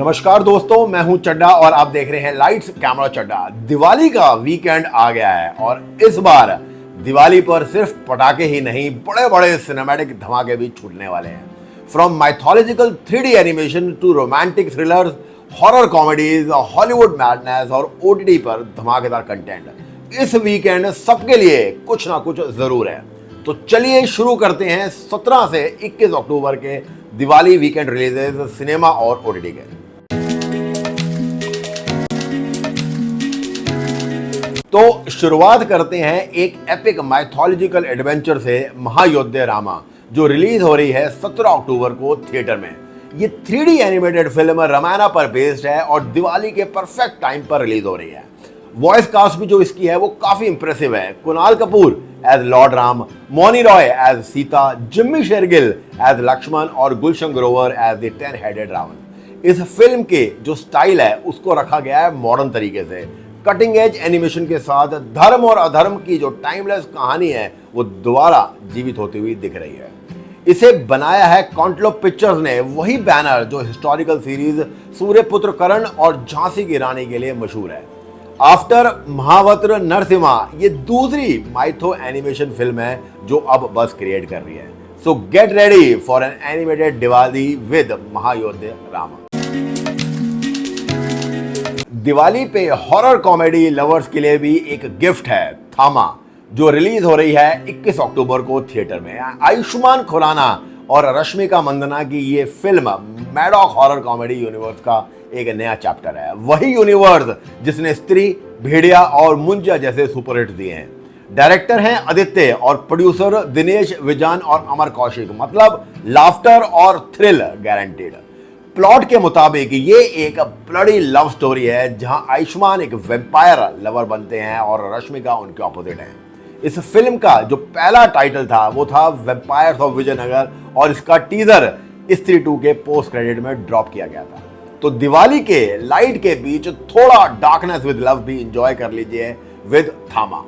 नमस्कार दोस्तों, मैं हूं चड्डा और आप देख रहे हैं लाइट्स कैमरा चड्डा। दिवाली का वीकेंड आ गया है और इस बार दिवाली पर सिर्फ पटाखे ही नहीं, बड़े बड़े सिनेमैटिक धमाके भी छूटने वाले हैं। From mythological 3D animation to romantic thrillers, horror comedies, Hollywood madness और OTT पर धमाकेदार कंटेंट। इस वीकेंड सबके लिए कुछ ना कुछ जरूर है। तो चलिए शुरू करते हैं 17 से 21 अक्टूबर के दिवाली वीकेंड रिलीजेस सिनेमा और OTT के। तो शुरुआत करते हैं एक एपिक माइथोलॉजिकल एडवेंचर से, महायोद्धा रामा, जो रिलीज हो रही है 17 अक्टूबर को थिएटर में। ये 3D एनिमेटेड फिल्म रामायण पर बेस्ड है और दिवाली के परफेक्ट टाइम पर रिलीज हो रही है। वॉइस कास्ट भी जो इसकी है वो काफी इंप्रेसिव है। Kunal Kapoor as lord Ram, Mouni Roy as Sita, Jimmy Shergill as Lakshman और Gulshan Grover as the 10-headed Ravan. इस फिल्म के जो स्टाइल है उसको रखा गया है मॉडर्न तरीके से, कटिंग एज एनिमेशन के साथ। धर्म और अधर्म की जो टाइमलेस कहानी है वो दोबारा जीवित होती हुई दिख रही है। इसे बनाया है कॉन्टलोप पिक्चर्स ने, वही बैनर जो हिस्टोरिकल सीरीज सूर्यपुत्र करण और झांसी की रानी के लिए मशहूर है। आफ्टर महावत्र नरसिम्हा ये दूसरी माइथो एनिमेशन फिल्म है जो अब बस क्रिएट कर रही है। So get ready for an animated Diwali with Mahayoddha Rama. Diwali पे हॉरर कॉमेडी लवर्स के लिए भी एक गिफ्ट है थामा, जो रिलीज हो रही है 21 अक्टूबर को थिएटर में। आयुष्मान खुराना और रश्मिका मंदाना की ये film Maddock horror comedy universe का एक नया चैप्टर है। वही यूनिवर्स जिसने स्त्री, भेड़िया और मुंजा जैसे सुपरहिट दिए हैं। डायरेक्टर हैं आदित्य और प्रोड्यूसर दिनेश विजान और अमर कौशिक। मतलब लाफ्टर और थ्रिल गारंटीड। प्लॉट के मुताबिक ये एक ब्लडी लव स्टोरी है जहां आयुष्मान एक वेम्पायर लवर बनते हैं और रश्मिका उनके ऑपोजिट हैं। इस फिल्म का जो पहला टाइटल था वो था वेम्पायर्स ऑफ विजयनगर और इसका टीजर स्त्री 2 के पोस्ट क्रेडिट में ड्रॉप किया गया था। तो दिवाली के लाइट के बीच थोड़ा डार्कनेस विद लव भी एंजॉय कर लीजिए विद थामा।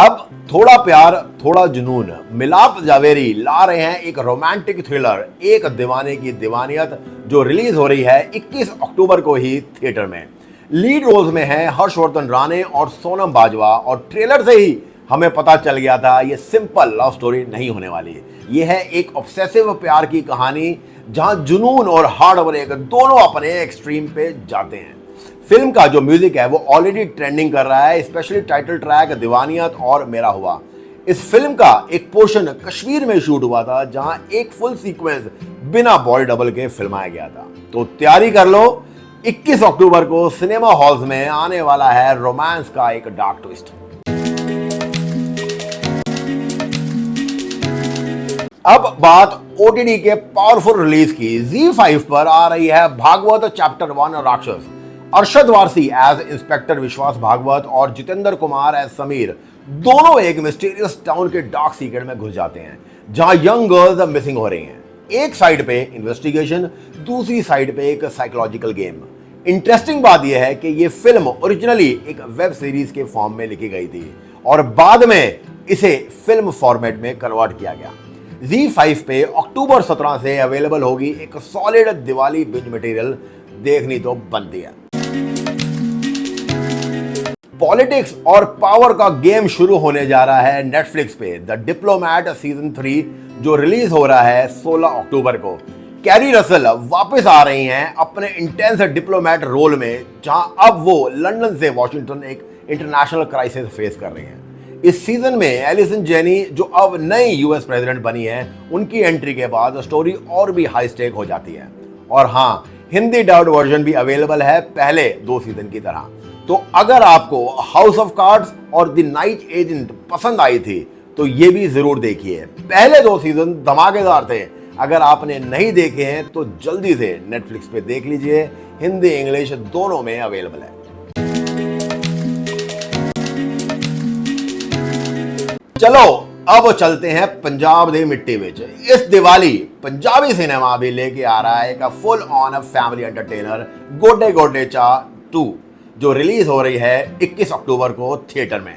अब थोड़ा प्यार थोड़ा जुनून, मिलाप जावेरी ला रहे हैं एक रोमांटिक थ्रिलर, एक दीवाने की दीवानियत, जो रिलीज हो रही है 21 अक्टूबर को ही थिएटर में। लीड रोल्स में है हर्षवर्धन राणे और सोनम बाजवा और ट्रेलर से ही हमें पता चल गया था ये सिंपल लव स्टोरी नहीं होने वाली। ये है एक ऑब्सेसिव प्यार की कहानी जहां जुनून और हार्ड वर्क दोनों अपने एक्सट्रीम पे जाते हैं। फिल्म का जो म्यूजिक है वो ऑलरेडी ट्रेंडिंग कर रहा है, स्पेशली टाइटल ट्रैक दीवानियत और मेरा हुआ। इस फिल्म का एक पोर्शन कश्मीर में शूट हुआ था जहां एक फुल सीक्वेंस बिना बॉडी डबल के फिल्माया गया था। तो तैयारी कर लो, 21 अक्टूबर को सिनेमा हॉल्स में आने वाला है रोमांस का एक डार्क ट्विस्ट। अब बात OTT के पावरफुल रिलीज की। ZEE5 पर आ रही है भागवत चैप्टर 1 राक्षस। अरशद वारसी एज इंस्पेक्टर विश्वास भागवत और जितेंद्र कुमार एज समीर दोनों एक मिस्टीरियस टाउन के डार्क सीक्रेट में घुस जाते हैं जहां यंग गर्ल्स मिसिंग हो रही हैं। एक साइड पे इन्वेस्टिगेशन, दूसरी साइड पे एक साइकोलॉजिकल गेम। इंटरेस्टिंग बात यह है कि यह फिल्म ओरिजिनली एक वेब सीरीज के फॉर्म में लिखी गई थी और बाद में इसे फिल्म फॉर्मेट में कन्वर्ट किया गया। ZEE5 पे अक्टूबर 17 से अवेलेबल होगी एक सॉलिड दिवाली बिंज मटेरियल, देखनी तो बनती है। पॉलिटिक्स और पावर का गेम शुरू होने जा रहा है नेटफ्लिक्स पे। द डिप्लोमैट सीजन 3 जो रिलीज हो रहा है 16 अक्टूबर को। कैरी रसल वापस आ रही हैं अपने इंटेंस डिप्लोमैट रोल में, जहां अब वो लंदन से वॉशिंगटन एक इंटरनेशनल क्राइसिस फेस कर रही हैं। इस सीजन में एलिसन जेनी जो अब नई US प्रेसिडेंट बनी है, उनकी एंट्री के बाद स्टोरी और भी हाई स्टेक हो जाती है। और हाँ, हिंदी डब्ड वर्जन भी अवेलेबल है पहले 2 सीजन की तरह। तो अगर आपको हाउस ऑफ कार्ड्स और द नाइट एजेंट पसंद आई थी तो ये भी जरूर देखिए। पहले 2 सीजन धमाकेदार थे। अगर आपने नहीं देखे हैं तो जल्दी से नेटफ्लिक्स पे देख लीजिए, हिंदी इंग्लिश दोनों में अवेलेबल है। चलो अब चलते हैं पंजाब दी मिट्टी विच। इस दिवाली पंजाबी सिनेमा भी लेके आ रहा है एक फुल ऑन फैमिली एंटरटेनर, गोडे गोडे चा 2, जो रिलीज हो रही है 21 अक्टूबर को थिएटर में।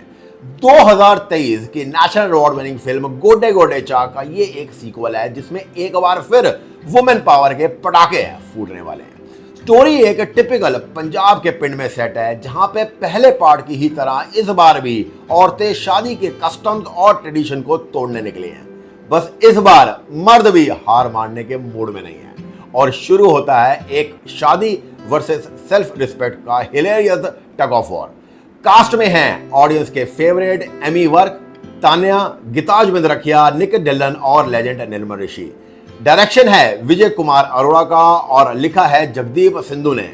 2023 की नेशनल अवार्ड विनिंग फिल्म गोडे गोडे चा का ये एक सीक्वल है जिसमें एक बार फिर वुमेन पावर के पटाखे फूटने वाले हैं। स्टोरी एक टिपिकल पंजाब के पिंड में सेट है, जहां पे पहले पार्ट की ही तरह इस बार भी औरतें शादी के कस्टम्स और ट्रेडिशन को तोड़ने निकली हैं। बस इस बार मर्द भी हार मानने के मूड में नहीं है और शुरू होता है एक शादी वर्सेस सेल्फ रिस्पेक्ट का hilarious tug of war. Cast में हैं ऑडियंस के फेवरेट एमी वर्क, तान्या, गीताज बिंद्रखिया, निक डिलन और लेजेंड निर्मल ऋषि। डायरेक्शन है विजय कुमार अरोड़ा का और लिखा है जगदीप सिंधु ने।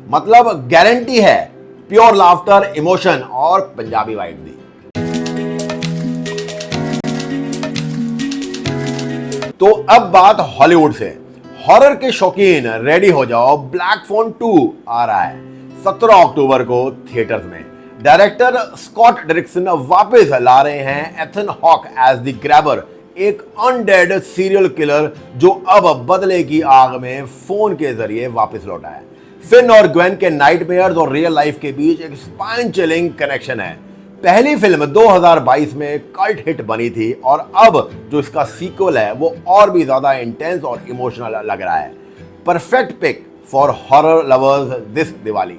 मतलब गारंटी है प्योर लाफ्टर, इमोशन और पंजाबी वाइब दी। तो अब बात हॉलीवुड से। हॉरर के शौकीन रेडी हो जाओ, ब्लैक फोन 2 आ रहा है 17 अक्टूबर को थिएटर्स में। डायरेक्टर स्कॉट डिरिक्सन वापस ला रहे हैं Ethan Hawke as the Grabber, एक अनडेड सीरियल किलर जो अब बदले की आग में फोन के जरिए वापस लौटा है। फिन और ग्वेन के नाइटमेयर्स और रियल लाइफ के बीच एक स्पाइन चिलिंग कनेक्शन है। पहली फिल्म 2022 में कल्ट हिट बनी थी और अब जो इसका सीक्वल है वो और भी ज्यादा इंटेंस और इमोशनल लग रहा है। Perfect pick for horror lovers this Diwali.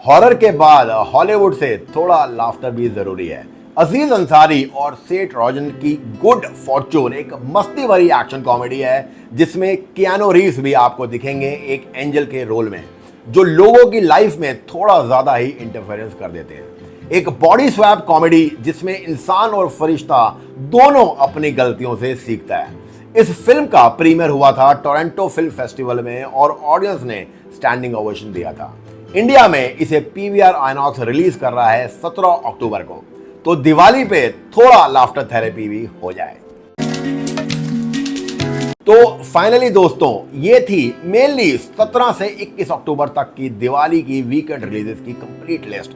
Horror के बाद हॉलीवुड से थोड़ा लाफ्टर भी जरूरी है। अजीज अंसारी और सेठ रोजन की गुड फॉर्चून एक मस्ती भरी एक्शन कॉमेडी है, जिसमें कियानो रीव्स भी आपको दिखेंगे एक एंजल के रोल में, जो लोगों की लाइफ में थोड़ा ज्यादा ही इंटरफेरेंस कर देते हैं। एक बॉडी स्वैप कॉमेडी जिसमें इंसान और फरिश्ता दोनों अपनी गलतियों से सीखता है। इस फिल्म का प्रीमियर हुआ था टोरंटो फिल्म फेस्टिवल में और ऑडियंस ने स्टैंडिंग ओवेशन दिया था। इंडिया में इसे पीवीआर आइनॉक्स रिलीज कर रहा है 17 अक्टूबर को, तो दिवाली पे थोड़ा लाफ्टर थेरेपी भी हो जाए। तो फाइनली दोस्तों, ये थी मेनली 17 से 21 अक्टूबर तक की दिवाली की वीकेंड रिलीजेस की कंप्लीट लिस्ट।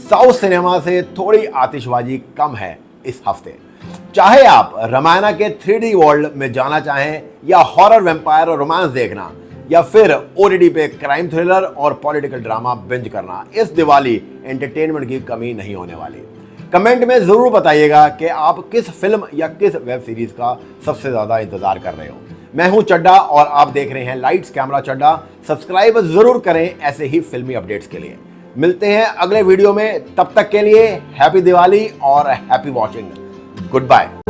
साउथ सिनेमा से थोड़ी आतिशबाजी कम है इस हफ्ते। चाहे आप रामायण के 3D वर्ल्ड में जाना चाहें या हॉरर वेम्पायर और रोमांस देखना, या फिर ओटीटी पे क्राइम थ्रिलर और पॉलिटिकल ड्रामा बिंज करना, इस दिवाली एंटरटेनमेंट की कमी नहीं होने वाली। कमेंट में जरूर बताइएगा कि आप किस फिल्म या किस वेब सीरीज का सबसे ज्यादा इंतजार कर रहे हो। मैं हूं चड्डा और आप देख रहे हैं लाइट्स कैमरा चड्डा। सब्सक्राइब जरूर करें ऐसे ही फिल्मी अपडेट्स के लिए। मिलते हैं अगले वीडियो में, तब तक के लिए हैप्पी दिवाली और हैप्पी वॉचिंग। Good bye.